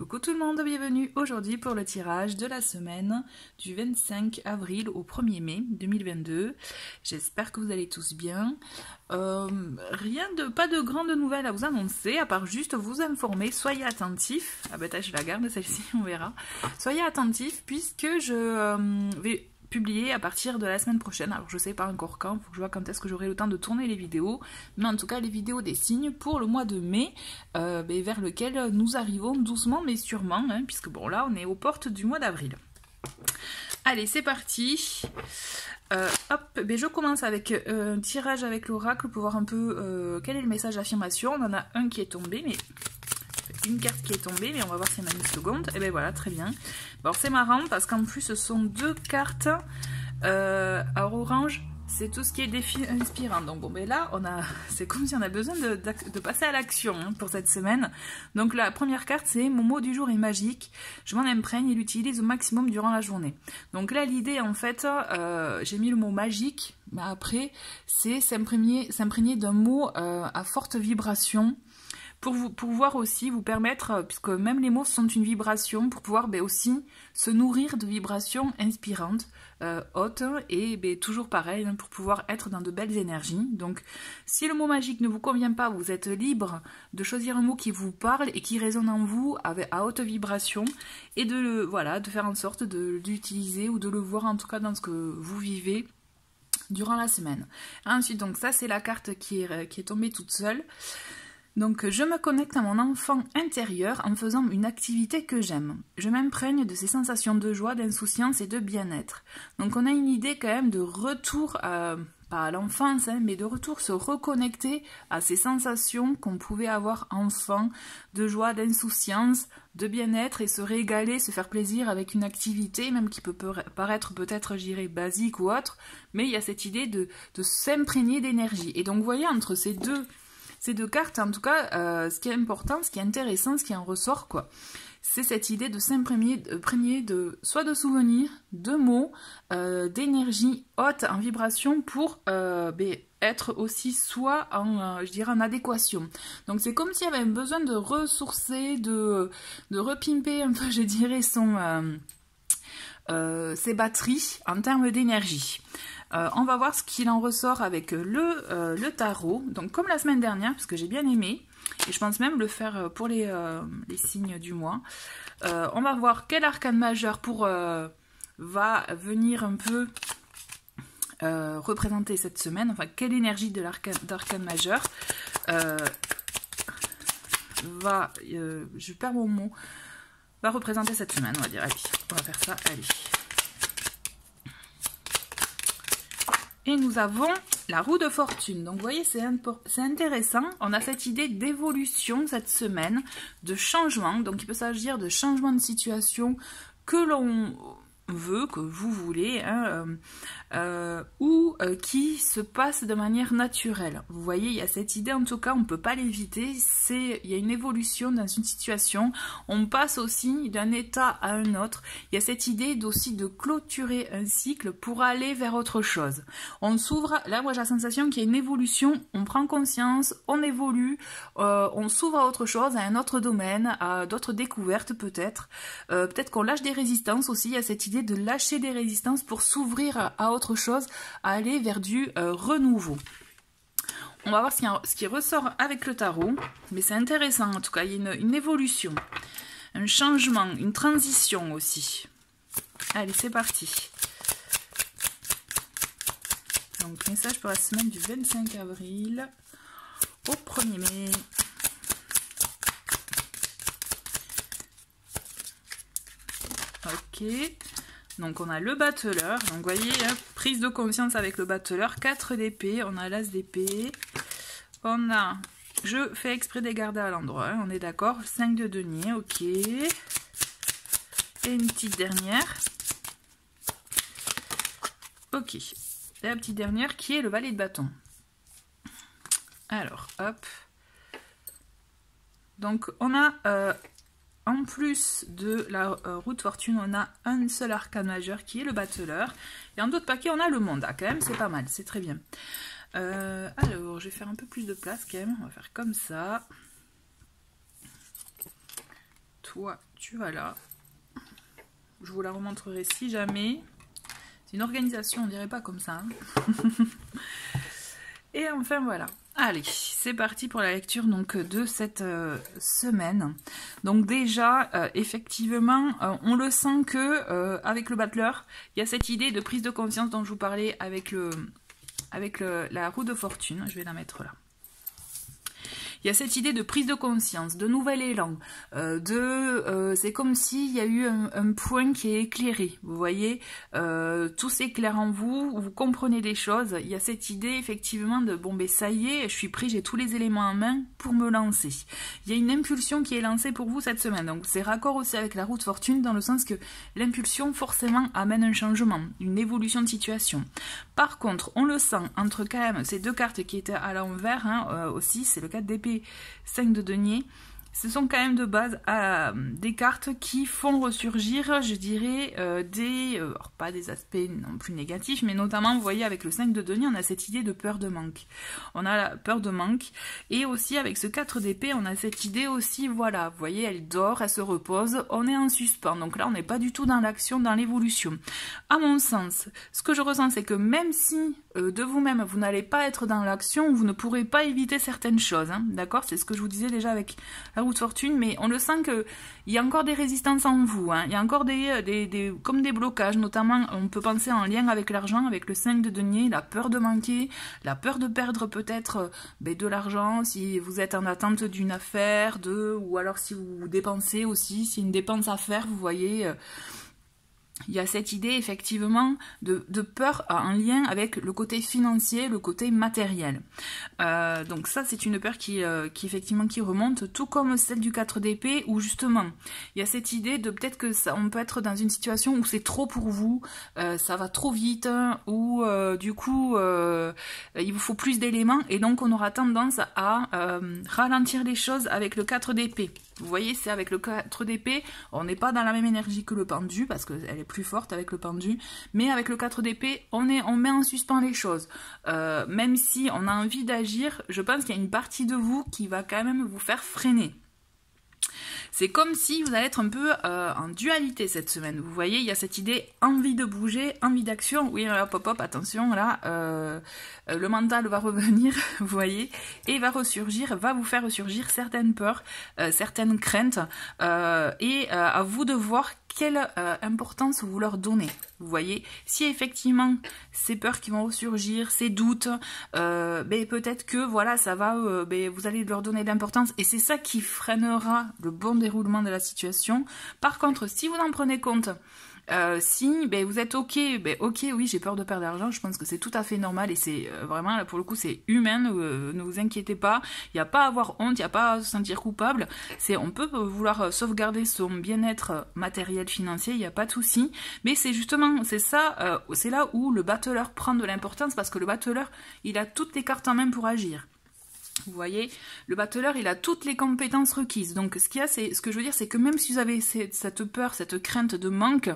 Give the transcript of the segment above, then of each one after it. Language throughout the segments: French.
Coucou tout le monde, bienvenue aujourd'hui pour le tirage de la semaine du 25 avril au 1er mai 2022. J'espère que vous allez tous bien. Pas de grandes nouvelles à vous annoncer, à part juste vous informer, soyez attentifs. Ah ben je la garde celle-ci, on verra. Soyez attentifs puisque je vais publier à partir de la semaine prochaine. Alors je sais pas encore quand, il faut que je vois quand est-ce que j'aurai le temps de tourner les vidéos, mais en tout cas les vidéos des signes pour le mois de mai, vers lequel nous arrivons doucement mais sûrement, hein, puisque bon là on est aux portes du mois d'avril. Allez, c'est parti. Je commence avec un tirage avec l'oracle pour voir un peu quel est le message d'affirmation. On en a un qui est tombé, mais une carte qui est tombée, mais on va voir si on a une seconde. Et ben voilà, très bien. Bon, alors c'est marrant parce qu'en plus ce sont deux cartes. Alors orange, c'est tout ce qui est défi inspirant. Donc bon, ben là, c'est comme si on a besoin de passer à l'action hein, pour cette semaine. Donc la première carte, c'est mon mot du jour est magique. Je m'en imprègne et l'utilise au maximum durant la journée. Donc là, l'idée en fait, j'ai mis le mot magique, mais après, c'est s'imprégner d'un mot à forte vibration. Pour pouvoir aussi vous permettre, puisque même les mots sont une vibration, pour pouvoir aussi se nourrir de vibrations inspirantes, hautes, et toujours pareil, pour pouvoir être dans de belles énergies. Donc si le mot magique ne vous convient pas, vous êtes libre de choisir un mot qui vous parle et qui résonne en vous à haute vibration, et de faire en sorte de l'utiliser ou de le voir en tout cas dans ce que vous vivez durant la semaine. Ensuite, donc ça c'est la carte qui est tombée toute seule. Donc je me connecte à mon enfant intérieur en faisant une activité que j'aime. Je m'imprègne de ces sensations de joie, d'insouciance et de bien-être. Donc on a une idée quand même de retour, pas à l'enfance, hein, mais de retour se reconnecter à ces sensations qu'on pouvait avoir enfant, de joie, d'insouciance, de bien-être et se régaler, se faire plaisir avec une activité, même qui peut paraître peut-être, je dirais, basique ou autre, mais il y a cette idée de s'imprégner d'énergie. Et donc vous voyez, entre ces deux cartes, en tout cas, ce qui est important, ce qui est intéressant, ce qui en ressort, quoi, c'est cette idée de s'imprégner soit de souvenirs, de mots, d'énergie haute en vibration pour être aussi soit en adéquation. Donc c'est comme s'il y avait un besoin de ressourcer, de repimper un peu, je dirais, ses batteries en termes d'énergie. On va voir ce qu'il en ressort avec le tarot. Donc comme la semaine dernière, parce que j'ai bien aimé, et je pense même le faire pour les signes du mois. On va voir quel arcane majeur va venir un peu représenter cette semaine. Enfin, quelle énergie de l'arcane majeur je perds mon mot, va représenter cette semaine, on va dire. Allez, on va faire ça, allez. Et nous avons la roue de fortune. Donc vous voyez, c'est intéressant. On a cette idée d'évolution cette semaine, de changement. Donc il peut s'agir de changement de situation que l'on veut, que vous voulez, hein, ou qui se passe de manière naturelle. Vous voyez, il y a cette idée, en tout cas, on ne peut pas l'éviter, il y a une évolution dans une situation, on passe aussi d'un état à un autre, il y a cette idée aussi de clôturer un cycle pour aller vers autre chose. On s'ouvre, là moi j'ai la sensation qu'il y a une évolution, on prend conscience, on évolue, on s'ouvre à autre chose, à un autre domaine, à d'autres découvertes peut-être, peut-être qu'on lâche des résistances aussi, il y a cette idée de lâcher des résistances pour s'ouvrir à autre chose, à aller vers du renouveau. On va voir ce qui ressort avec le tarot, mais c'est intéressant en tout cas, il y a une évolution, un changement, une transition aussi. Allez, c'est parti. Donc, message pour la semaine du 25 avril au 1er mai. Ok. Donc on a le battleur, donc vous voyez, hein, prise de conscience avec le battleur, 4 d'épée, on a l'as d'épée, on a, je fais exprès de les garder à l'endroit, hein, on est d'accord, 5 de denier, ok, et une petite dernière, ok, et la petite dernière qui est le valet de bâton. Alors, hop, donc on a... en plus de la roue de fortune, on a un seul arcane majeur qui est le battleur. Et en d'autres paquets, on a le monde. Ah, quand même, c'est pas mal, c'est très bien. Alors, je vais faire un peu plus de place quand même. On va faire comme ça. toi, tu vas là. Je vous la remontrerai si jamais. C'est une organisation, on dirait pas comme ça. Hein. Et enfin voilà. Allez, c'est parti pour la lecture donc de cette semaine. Donc déjà, effectivement, on le sent que avec le battleur, il y a cette idée de prise de conscience dont je vous parlais avec la roue de fortune. Je vais la mettre là. Il y a cette idée de prise de conscience, de nouvel élan, c'est comme s'il y a eu un point qui est éclairé. Vous voyez, tout s'éclaire en vous, vous comprenez des choses. Il y a cette idée effectivement de bon ben ça y est, je suis pris, j'ai tous les éléments en main pour me lancer. Il y a une impulsion qui est lancée pour vous cette semaine. Donc c'est raccord aussi avec la roue de fortune dans le sens que l'impulsion forcément amène un changement, une évolution de situation. Par contre, on le sent entre quand même ces deux cartes qui étaient à l'envers hein, aussi, c'est le 4 d'épée, 5 de denier. Ce sont quand même de base des cartes qui font ressurgir, je dirais, pas des aspects non plus négatifs, mais notamment, vous voyez, avec le 5 de denier, on a cette idée de peur de manque. On a la peur de manque, et aussi avec ce 4 d'épée, on a cette idée aussi, voilà, vous voyez, elle dort, elle se repose, on est en suspens. Donc là, on n'est pas du tout dans l'action, dans l'évolution. À mon sens, ce que je ressens, c'est que même si de vous-même, vous n'allez pas être dans l'action, vous ne pourrez pas éviter certaines choses, hein, d'accord? C'est ce que je vous disais déjà avec la roue de fortune, mais on le sent qu'il y a encore des résistances en vous, hein. Il y a encore comme des blocages, notamment on peut penser en lien avec l'argent, avec le 5 de denier, la peur de manquer, la peur de perdre peut-être de l'argent, si vous êtes en attente d'une affaire, ou alors si vous dépensez aussi, si une dépense à faire, vous voyez... Il y a cette idée effectivement de peur en lien avec le côté financier, le côté matériel. Donc ça c'est une peur qui effectivement qui remonte, tout comme celle du 4 d'épée où justement il y a cette idée de peut-être que on peut être dans une situation où c'est trop pour vous, ça va trop vite, ou du coup il vous faut plus d'éléments et donc on aura tendance à ralentir les choses avec le 4 d'épée. Vous voyez, c'est avec le 4 d'épée, on n'est pas dans la même énergie que le pendu, parce qu'elle est plus forte avec le pendu, mais avec le 4 d'épée, on met en suspens les choses. Même si on a envie d'agir, je pense qu'il y a une partie de vous qui va quand même vous faire freiner. C'est comme si vous allez être un peu en dualité cette semaine. Vous voyez, il y a cette idée envie de bouger, envie d'action. Oui, hop, hop, hop, attention, là, le mental va revenir, vous voyez, et va ressurgir, va vous faire ressurgir certaines peurs, certaines craintes, et à vous de voir quelle importance vous leur donnez. Vous voyez, si effectivement ces peurs qui vont ressurgir, ces doutes, peut-être que voilà, ça va, vous allez leur donner de l'importance et c'est ça qui freinera le bon déroulement de la situation. Par contre, si vous en prenez compte, si vous êtes ok, oui j'ai peur de perdre de l'argent, je pense que c'est tout à fait normal et c'est vraiment là pour le coup c'est humain, ne vous inquiétez pas, il n'y a pas à avoir honte, il n'y a pas à se sentir coupable, on peut vouloir sauvegarder son bien-être matériel financier, il n'y a pas de souci, mais c'est justement, c'est ça, c'est là où le battleur prend de l'importance parce que le battleur il a toutes les cartes en main pour agir. Vous voyez, le battleur, il a toutes les compétences requises. Donc, ce que je veux dire, c'est que même si vous avez cette peur, cette crainte de manque,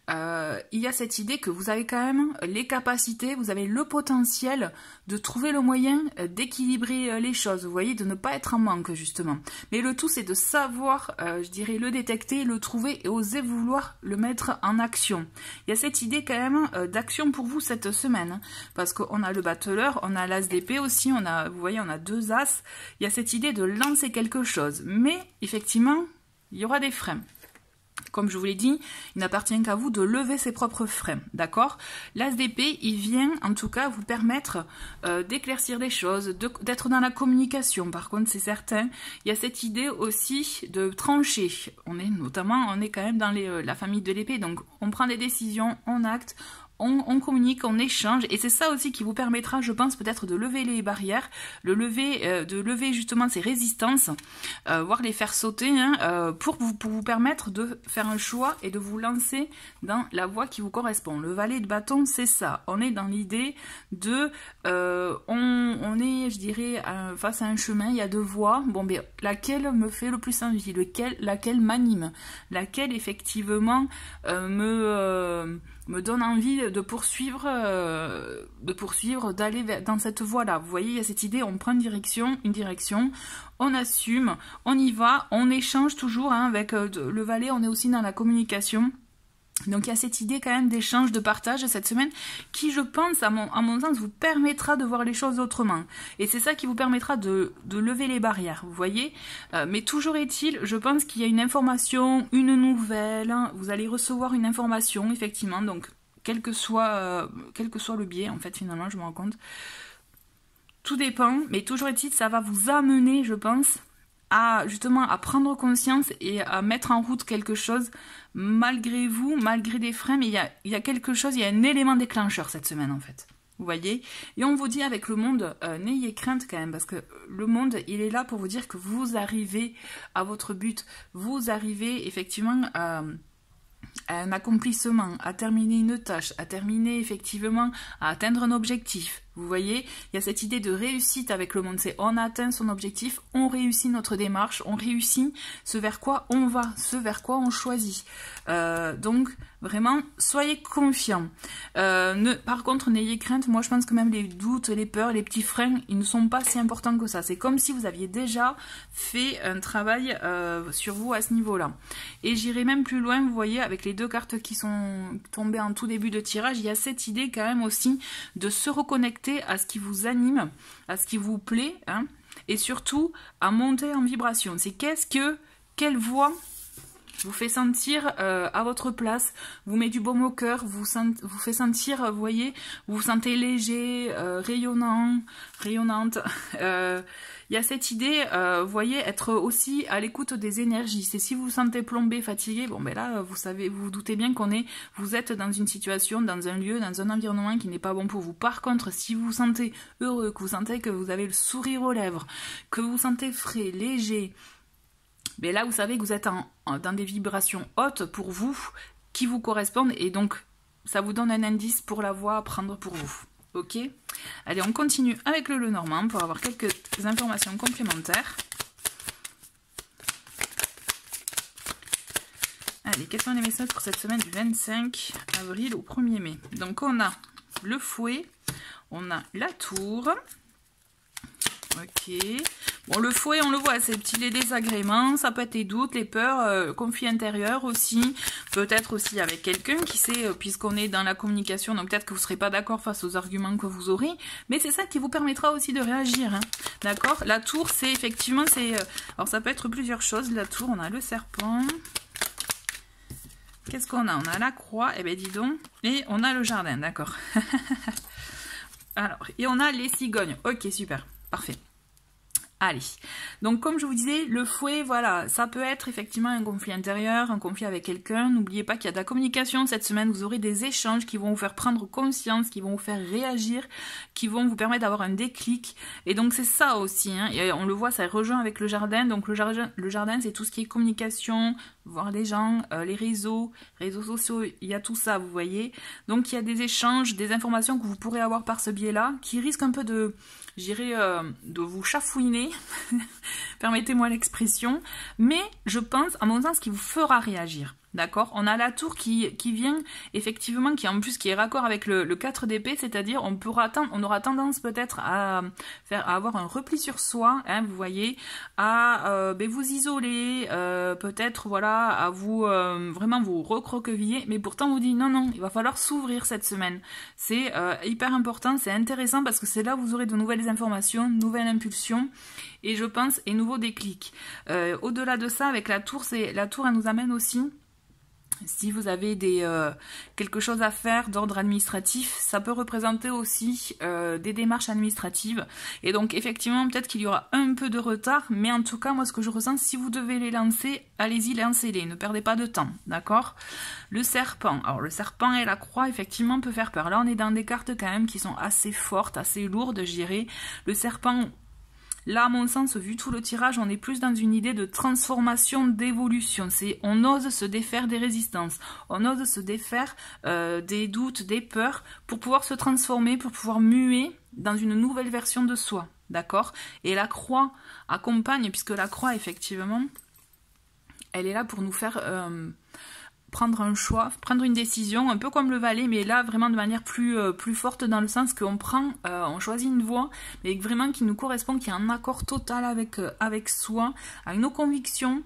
il y a cette idée que vous avez quand même les capacités, vous avez le potentiel de trouver le moyen d'équilibrer les choses, vous voyez, de ne pas être en manque justement. Mais le tout c'est de savoir, je dirais, le détecter, le trouver et oser vouloir le mettre en action. Il y a cette idée quand même d'action pour vous cette semaine, hein, parce qu'on a le battleur, on a l'as d'épée aussi, vous voyez, on a deux as, il y a cette idée de lancer quelque chose, mais effectivement, il y aura des freins. Comme je vous l'ai dit, il n'appartient qu'à vous de lever ses propres freins, d'accord? L'as d'épée, il vient en tout cas vous permettre d'éclaircir des choses, d'être dans la communication. Par contre, c'est certain, il y a cette idée aussi de trancher. On est quand même dans la famille de l'épée, donc on prend des décisions, on acte, on communique, on échange, et c'est ça aussi qui vous permettra, je pense, peut-être de lever les barrières, de lever justement ces résistances, voire les faire sauter, hein, pour vous permettre de faire un choix et de vous lancer dans la voie qui vous correspond. Le valet de bâton, c'est ça. On est dans l'idée de, on est, je dirais, face à un chemin, il y a deux voies. Bon, laquelle me fait le plus laquelle m'anime, laquelle effectivement me donne envie de poursuivre, d'aller dans cette voie-là. Vous voyez, il y a cette idée, on prend une direction, on assume, on y va, on échange toujours hein, avec le valet, on est aussi dans la communication. Donc il y a cette idée quand même d'échange, de partage cette semaine qui, je pense, à mon sens, vous permettra de voir les choses autrement. Et c'est ça qui vous permettra de lever les barrières, vous voyez. Mais toujours est-il, je pense qu'il y a une information, une nouvelle, hein, vous allez recevoir une information, effectivement, donc quel que soit le biais, en fait, finalement, je me rends compte. Tout dépend, mais toujours est-il, ça va vous amener, je pense, justement à prendre conscience et à mettre en route quelque chose malgré vous, malgré des freins, mais il y a quelque chose, il y a un élément déclencheur cette semaine en fait. Vous voyez? Et on vous dit avec le monde, n'ayez crainte quand même, parce que le monde, il est là pour vous dire que vous arrivez à votre but, vous arrivez effectivement à un accomplissement, à terminer une tâche, à terminer effectivement, à atteindre un objectif. Vous voyez, il y a cette idée de réussite avec le monde, c'est on atteint son objectif, on réussit notre démarche, on réussit ce vers quoi on va, ce vers quoi on choisit. Donc, vraiment, soyez confiants. Par contre, n'ayez crainte, moi je pense que même les doutes, les peurs, les petits freins, ils ne sont pas si importants que ça. C'est comme si vous aviez déjà fait un travail sur vous à ce niveau-là. Et j'irai même plus loin, vous voyez, avec les deux cartes qui sont tombées en tout début de tirage, il y a cette idée quand même aussi de se reconnecter à ce qui vous anime, à ce qui vous plaît, hein, et surtout à monter en vibration. C'est quelle voix vous fait sentir à votre place, vous met du baume au cœur, vous fait sentir, vous voyez, vous vous sentez léger, rayonnant, rayonnante. Il y a cette idée, vous voyez, être aussi à l'écoute des énergies. C'est si vous vous sentez plombé, fatigué, bon ben là, vous vous doutez bien vous êtes dans une situation, dans un lieu, dans un environnement qui n'est pas bon pour vous. Par contre, si vous vous sentez heureux, que vous sentez que vous avez le sourire aux lèvres, que vous vous sentez frais, léger, mais là, vous savez que vous êtes dans des vibrations hautes pour vous, qui vous correspondent, et donc ça vous donne un indice pour la voie à prendre pour vous. Ok? Allez, on continue avec le Lenormand pour avoir quelques informations complémentaires. Allez, quels sont les messages pour cette semaine du 25 avril au 1er mai? Donc on a le fouet, on a la tour. Ok. Bon, le fouet, on le voit, c'est les désagréments, ça peut être les doutes, les peurs, conflits intérieurs aussi, peut-être aussi avec quelqu'un qui sait, puisqu'on est dans la communication, donc peut-être que vous ne serez pas d'accord face aux arguments que vous aurez, mais c'est ça qui vous permettra aussi de réagir, hein, d'accord? La tour, c'est effectivement, alors ça peut être plusieurs choses, la tour, on a le serpent, qu'est-ce qu'on a? On a la croix, eh ben dis donc, et on a le jardin, d'accord? Alors, et on a les cigognes, ok, super, parfait. Allez, donc comme je vous disais, le fouet, voilà, ça peut être effectivement un conflit intérieur, un conflit avec quelqu'un. N'oubliez pas qu'il y a de la communication cette semaine, vous aurez des échanges qui vont vous faire prendre conscience, qui vont vous faire réagir, qui vont vous permettre d'avoir un déclic. Et donc c'est ça aussi, hein. Et on le voit, ça rejoint avec le jardin. Donc le jardin c'est tout ce qui est communication, voir les gens, les réseaux sociaux, il y a tout ça, vous voyez. Donc il y a des échanges, des informations que vous pourrez avoir par ce biais-là, qui risquent un peu de vous chafouiner, permettez-moi l'expression, mais je pense, à mon sens, qui vous fera réagir. D'accord? On a la tour qui vient, effectivement, qui est raccord avec le 4 d'épée, c'est-à-dire on aura tendance peut-être à avoir un repli sur soi, hein, vous voyez, à vous isoler, peut-être, voilà, à vous vraiment vous recroqueviller, mais pourtant on vous dit non, il va falloir s'ouvrir cette semaine. C'est hyper important, c'est intéressant parce que c'est là où vous aurez de nouvelles informations, de nouvelles impulsions, et je pense, et nouveaux déclics. Au-delà de ça, avec la tour, elle nous amène aussi, si vous avez quelque chose à faire d'ordre administratif, ça peut représenter aussi des démarches administratives. Et donc effectivement, peut-être qu'il y aura un peu de retard, mais en tout cas, moi ce que je ressens, si vous devez les lancer, allez-y, lancez-les, ne perdez pas de temps, d'accord? Le serpent, alors le serpent et la croix, effectivement, peut faire peur. Là, on est dans des cartes quand même qui sont assez fortes, assez lourdes, je dirais. Le serpent... Là, à mon sens, vu tout le tirage, on est plus dans une idée de transformation, d'évolution. On ose se défaire des résistances, on ose se défaire des doutes, des peurs, pour pouvoir se transformer, pour pouvoir muer dans une nouvelle version de soi, d'accord? Et la croix accompagne, puisque la croix, effectivement, elle est là pour nous faire prendre un choix, prendre une décision, un peu comme le valet, mais là vraiment de manière plus forte, dans le sens qu'on prend, on choisit une voie, mais vraiment qui nous correspond, qui est en accord total avec soi, avec nos convictions.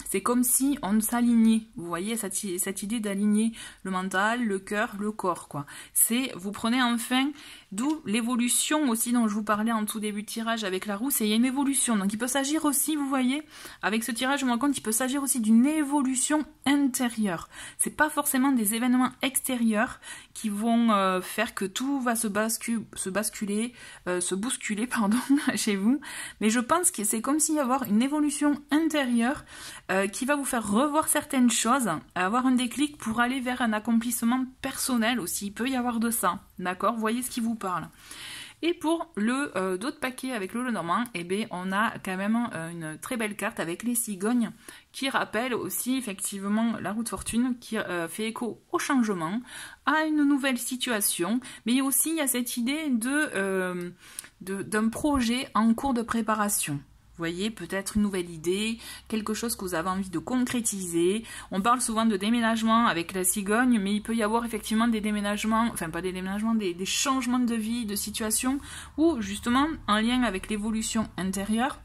C'est comme si on s'alignait, vous voyez, cette idée d'aligner le mental, le cœur, le corps, quoi. C'est, vous prenez enfin, d'où l'évolution aussi dont je vous parlais en tout début de tirage avec la roue, c'est il y a une évolution. Donc il peut s'agir aussi, vous voyez, avec ce tirage, je me rends compte qu'il peut s'agir aussi d'une évolution intérieure. C'est pas forcément des événements extérieurs qui vont faire que tout va se bousculer, pardon, chez vous. Mais je pense que c'est comme s'il y avait une évolution intérieure qui va vous faire revoir certaines choses, avoir un déclic pour aller vers un accomplissement personnel aussi. Il peut y avoir de ça, d'accord? Voyez ce qui vous parle. Et pour le d'autres paquets avec le Lenormand, eh bien, on a quand même une très belle carte avec les cigognes qui rappelle aussi effectivement la roue de fortune, qui fait écho au changement, à une nouvelle situation, mais aussi il y a cette idée d'un projet en cours de préparation. Vous voyez, peut-être une nouvelle idée, quelque chose que vous avez envie de concrétiser. On parle souvent de déménagement avec la cigogne, mais il peut y avoir effectivement des déménagements, enfin pas des déménagements, des changements de vie, de situation, ou justement en lien avec l'évolution intérieure,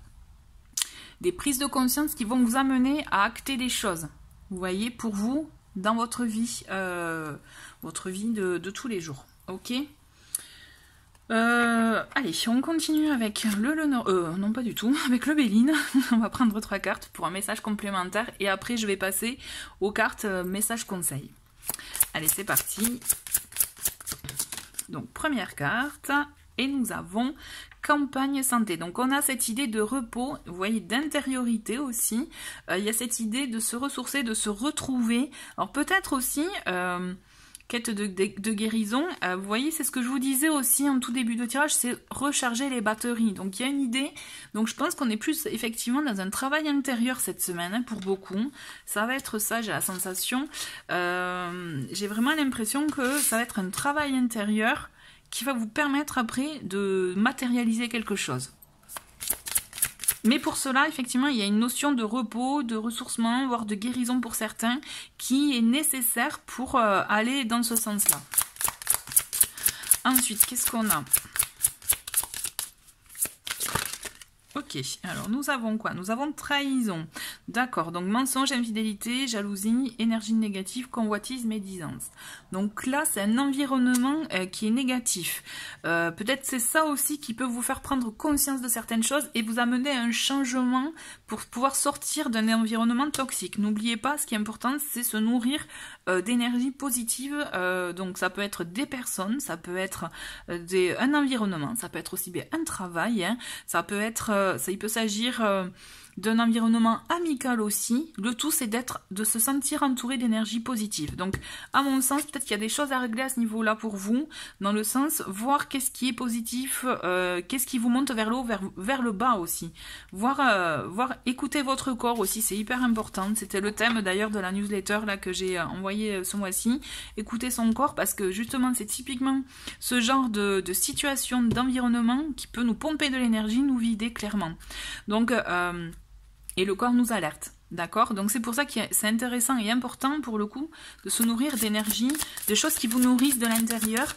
des prises de conscience qui vont vous amener à acter des choses. Vous voyez, pour vous, dans votre vie de tous les jours. Ok ? Allez, on continue avec non pas du tout, avec le Béline. On va prendre 3 cartes pour un message complémentaire et après je vais passer aux cartes message conseil. Allez, c'est parti. Donc première carte et nous avons campagne santé. Donc on a cette idée de repos, vous voyez, d'intériorité aussi. Il y a cette idée de se ressourcer, de se retrouver. Alors peut-être aussi quête de guérison, vous voyez, c'est ce que je vous disais aussi en tout début de tirage, c'est recharger les batteries. Donc il y a une idée, donc je pense qu'on est plus effectivement dans un travail intérieur cette semaine, hein, pour beaucoup. Ça va être ça, j'ai la sensation. J'ai vraiment l'impression que ça va être un travail intérieur qui va vous permettre après de matérialiser quelque chose. Mais pour cela, effectivement, il y a une notion de repos, de ressourcement, voire de guérison pour certains, qui est nécessaire pour aller dans ce sens-là. Ensuite, qu'est-ce qu'on a ? Ok, alors nous avons quoi? Nous avons trahison. D'accord, donc mensonge, infidélité, jalousie, énergie négative, convoitise, médisance. Donc là, c'est un environnement qui est négatif. Peut-être c'est ça aussi qui peut vous faire prendre conscience de certaines choses et vous amener à un changement pour pouvoir sortir d'un environnement toxique. N'oubliez pas, ce qui est important, c'est se nourrir d'énergie positive. Donc ça peut être des personnes, ça peut être un environnement, ça peut être aussi bien un travail, hein, ça peut être... il peut s'agir d'un environnement amical aussi. Le tout, c'est de se sentir entouré d'énergie positive. Donc, à mon sens, peut-être qu'il y a des choses à régler à ce niveau-là pour vous, dans le sens, voir qu'est-ce qui est positif, qu'est-ce qui vous monte vers le haut, vers le bas aussi. Écouter votre corps aussi, c'est hyper important. C'était le thème d'ailleurs de la newsletter là que j'ai envoyé ce mois-ci. Écouter son corps, parce que justement, c'est typiquement ce genre de situation, d'environnement qui peut nous pomper de l'énergie, nous vider clairement. Donc, et le corps nous alerte, d'accord? Donc c'est pour ça que c'est intéressant et important pour le coup de se nourrir d'énergie, de choses qui vous nourrissent de l'intérieur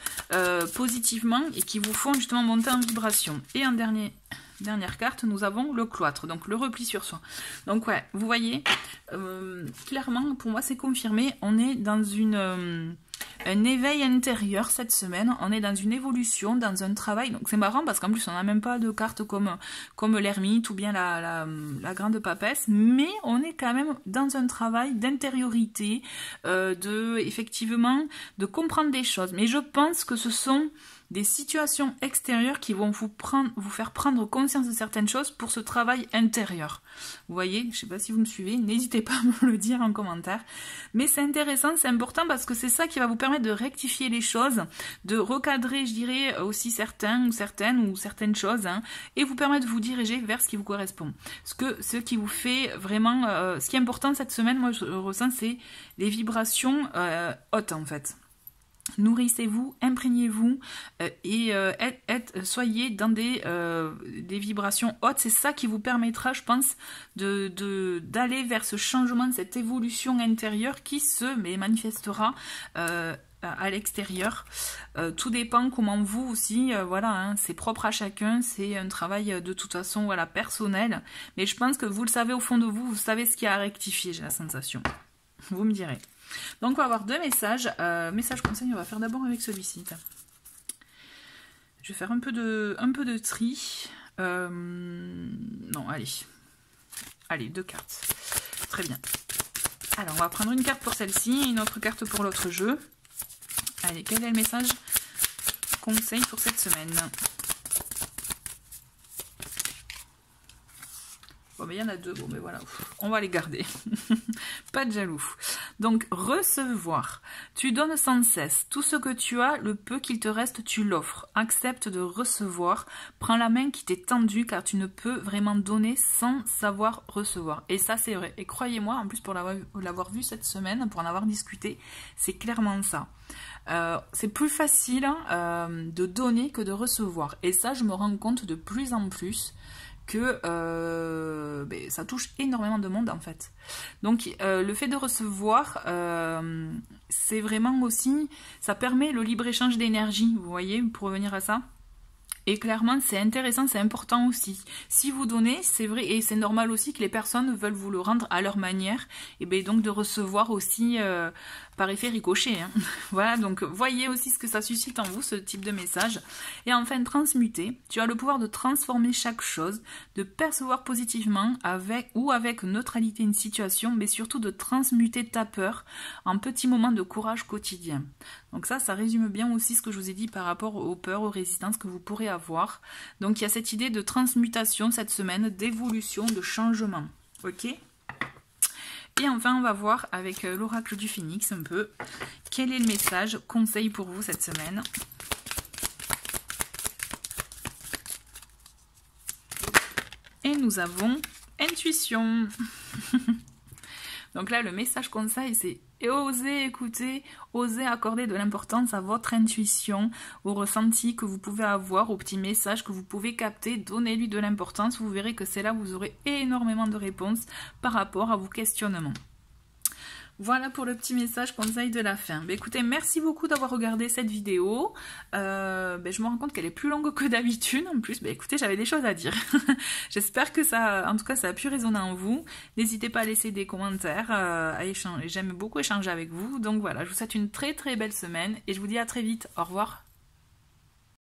positivement et qui vous font justement monter en vibration. Et en dernière carte, nous avons le cloître, donc le repli sur soi. Donc ouais, vous voyez, clairement pour moi c'est confirmé, on est dans un éveil intérieur cette semaine, on est dans une évolution, dans un travail, donc c'est marrant parce qu'en plus on n'a même pas de cartes comme l'ermite ou bien la grande papesse, mais on est quand même dans un travail d'intériorité, effectivement de comprendre des choses, mais je pense que ce sont des situations extérieures qui vont vous faire prendre conscience de certaines choses pour ce travail intérieur. Vous voyez, je ne sais pas si vous me suivez, n'hésitez pas à me le dire en commentaire. Mais c'est intéressant, c'est important parce que c'est ça qui va vous permettre de rectifier les choses, de recadrer, je dirais, aussi certaines choses, hein, et vous permettre de vous diriger vers ce qui vous correspond. Ce qui vous fait vraiment... ce qui est important cette semaine, moi je ressens, c'est les vibrations hautes en fait. Nourrissez-vous, imprégnez-vous et soyez dans des vibrations hautes. C'est ça qui vous permettra, je pense, d'aller vers ce changement, cette évolution intérieure qui se manifestera à l'extérieur. Tout dépend comment vous aussi, voilà, hein, c'est propre à chacun, c'est un travail de toute façon, voilà, personnel. Mais je pense que vous le savez au fond de vous, vous savez ce qu'il y a à rectifier, j'ai la sensation. Vous me direz. Donc on va avoir deux messages. Message conseil, on va faire d'abord avec celui-ci. Je vais faire un peu de tri. Non, allez. Allez, 2 cartes. Très bien. Alors on va prendre une carte pour celle-ci et une autre carte pour l'autre jeu. Allez, quel est le message conseil pour cette semaine? Bon, mais il y en a 2, bon, mais voilà, on va les garder. Pas de jaloux. Donc, recevoir. Tu donnes sans cesse. Tout ce que tu as, le peu qu'il te reste, tu l'offres. Accepte de recevoir. Prends la main qui t'est tendue, car tu ne peux vraiment donner sans savoir recevoir. Et ça, c'est vrai. Et croyez-moi, en plus, pour l'avoir vu cette semaine, pour en avoir discuté, c'est clairement ça. C'est plus facile de donner que de recevoir. Et ça, je me rends compte de plus en plus que ça touche énormément de monde en fait. Donc le fait de recevoir, c'est vraiment aussi, ça permet le libre-échange d'énergie, vous voyez, pour revenir à ça. Et clairement, c'est intéressant, c'est important aussi. Si vous donnez, c'est vrai, et c'est normal aussi que les personnes veulent vous le rendre à leur manière, et bien donc de recevoir aussi par effet ricochet. Hein. Voilà, donc voyez aussi ce que ça suscite en vous, ce type de message. Et enfin, transmuter. Tu as le pouvoir de transformer chaque chose, de percevoir positivement avec neutralité une situation, mais surtout de transmuter ta peur en petits moments de courage quotidien. Donc ça résume bien aussi ce que je vous ai dit par rapport aux peurs, aux résistances que vous pourrez avoir. Donc il y a cette idée de transmutation cette semaine, d'évolution, de changement. Ok ? Et enfin, on va voir avec l'oracle du Phénix un peu quel est le message, conseil pour vous cette semaine. Et nous avons intuition. Donc là, le message conseil, c'est oser écouter, oser accorder de l'importance à votre intuition, au ressenti que vous pouvez avoir, aux petits messages que vous pouvez capter. Donnez-lui de l'importance, vous verrez que c'est là où vous aurez énormément de réponses par rapport à vos questionnements. Voilà pour le petit message conseil de la fin. Écoutez, merci beaucoup d'avoir regardé cette vidéo. Je me rends compte qu'elle est plus longue que d'habitude. En plus, écoutez, j'avais des choses à dire. J'espère que ça, en tout cas, ça a pu résonner en vous. N'hésitez pas à laisser des commentaires, à échanger. J'aime beaucoup échanger avec vous. Donc voilà, je vous souhaite une très très belle semaine et je vous dis à très vite. Au revoir.